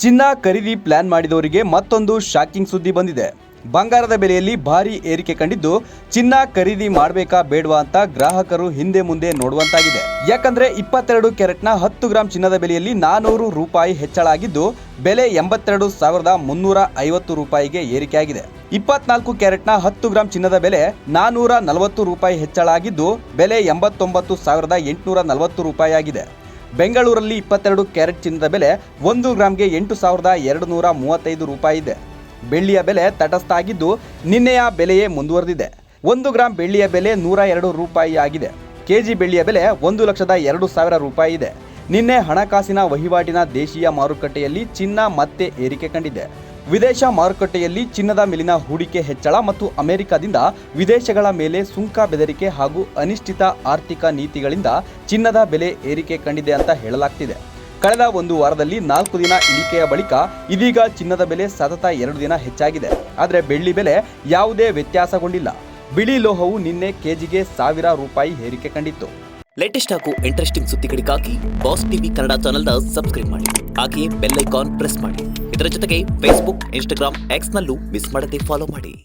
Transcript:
ಚಿನ್ನ ಖರೀದಿ ಪ್ಲಾನ್ ಮಾಡಿದವರಿಗೆ ಮತ್ತೊಂದು ಶಾಕಿಂಗ್ ಸುದ್ದಿ ಬಂದಿದೆ. ಬಂಗಾರದ ಬೆಲೆಯಲ್ಲಿ ಭಾರಿ ಏರಿಕೆ ಕಂಡಿದ್ದು ಚಿನ್ನ ಖರೀದಿ ಮಾಡಬೇಕಾ ಬೇಡವಾ ಅಂತ ಗ್ರಾಹಕರು ಹಿಂದೆ ಮುಂದೆ ನೋಡುವಂತಾಗಿದೆ. ಯಾಕಂದ್ರೆ 22 ಕ್ಯಾರೆಟ್ನ 10 ಗ್ರಾಂ ಚಿನ್ನದ ಬೆಲೆಯಲ್ಲಿ 400 ರೂಪಾಯಿ ಹೆಚ್ಚಳ ಆಗಿದ್ದು ಬೆಲೆ 82,350 ರೂಪಾಯಿಗೆ ಏರಿಕೆಯಾಗಿದೆ. 24 ಕ್ಯಾರೆಟ್ನ 10 ಗ್ರಾಂ ಚಿನ್ನದ ಬೆಲೆ 440 ರೂಪಾಯಿ ಹೆಚ್ಚಳ ಆಗಿದ್ದು ಬೆಲೆ 89,840 ರೂಪಾಯಿ ಆಗಿದೆ. ಬೆಂಗಳೂರಲ್ಲಿ 22 ಕ್ಯಾರೆಟ್ ಚಿನ್ನದ ಬೆಲೆ 1 ಗ್ರಾಂಗೆ 8,235 ರೂಪಾಯಿ ಇದೆ. ಬೆಳ್ಳಿಯ ಬೆಲೆ ತಟಸ್ಥ ಆಗಿದ್ದು ನಿನ್ನೆಯ ಬೆಲೆಯೇ ಮುಂದುವರೆದಿದೆ. 1 ಗ್ರಾಂ ಬೆಳ್ಳಿಯ ಬೆಲೆ 102 ರೂಪಾಯಿ ಆಗಿದೆ. ಕೆಜಿ ಬೆಳ್ಳಿಯ ಬೆಲೆ 1,02,000 ರೂಪಾಯಿ ಇದೆ. ನಿನ್ನೆ ಹಣಕಾಸಿನ ವಹಿವಾಟಿನ ದೇಶೀಯ ಮಾರುಕಟ್ಟೆಯಲ್ಲಿ ಚಿನ್ನ ಮತ್ತೆ ಏರಿಕೆ ಕಂಡಿದೆ. ವಿದೇಶ ಮಾರುಕಟ್ಟೆಯಲ್ಲಿ ಚಿನ್ನದ ಮೇಲಿನ ಹೂಡಿಕೆ ಹೆಚ್ಚಳ ಮತ್ತು ಅಮೆರಿಕದಿಂದ ವಿದೇಶಗಳ ಮೇಲೆ ಸುಂಕ ಬೆದರಿಕೆ ಹಾಗೂ ಅನಿಶ್ಚಿತ ಆರ್ಥಿಕ ನೀತಿಗಳಿಂದ ಚಿನ್ನದ ಬೆಲೆ ಏರಿಕೆ ಕಂಡಿದೆ ಅಂತ ಹೇಳಲಾಗ್ತಿದೆ. ಕಳೆದ ಒಂದು ವಾರದಲ್ಲಿ 4 ದಿನ ಇಳಿಕೆಯ ಬಳಿಕ ಇದೀಗ ಚಿನ್ನದ ಬೆಲೆ ಸತತ 2 ದಿನ ಹೆಚ್ಚಾಗಿದೆ. ಆದರೆ ಬೆಳ್ಳಿ ಬೆಲೆ ಯಾವುದೇ ವ್ಯತ್ಯಾಸಗೊಂಡಿಲ್ಲ. ಬಿಳಿ ಲೋಹವು ನಿನ್ನೆ ಕೆಜಿಗೆ 1,000 ರೂಪಾಯಿ ಏರಿಕೆ ಕಂಡಿತ್ತು. ಲೇಟೆಸ್ಟ್ ಹಾಗೂ ಇಂಟ್ರೆಸ್ಟಿಂಗ್ ಸುದ್ದಿಗಳಿಗಾಗಿ ಬಾಸ್ ಟಿವಿ ಕನ್ನಡ ಚಾನೆಲ್ನ ಸಬ್ಸ್ಕ್ರೈಬ್ ಮಾಡಿ. ಹಾಗೆಯೇ ಬೆಲ್ ಐಕಾನ್ ಪ್ರೆಸ್ ಮಾಡಿ. ಇದರ ಜೊತೆಗೆ ಫೇಸ್ಬುಕ್, ಇನ್ಸ್ಟಾಗ್ರಾಮ್, ಎಕ್ಸ್ನಲ್ಲೂ ಮಿಸ್ ಮಾಡದೆ ಫಾಲೋ ಮಾಡಿ.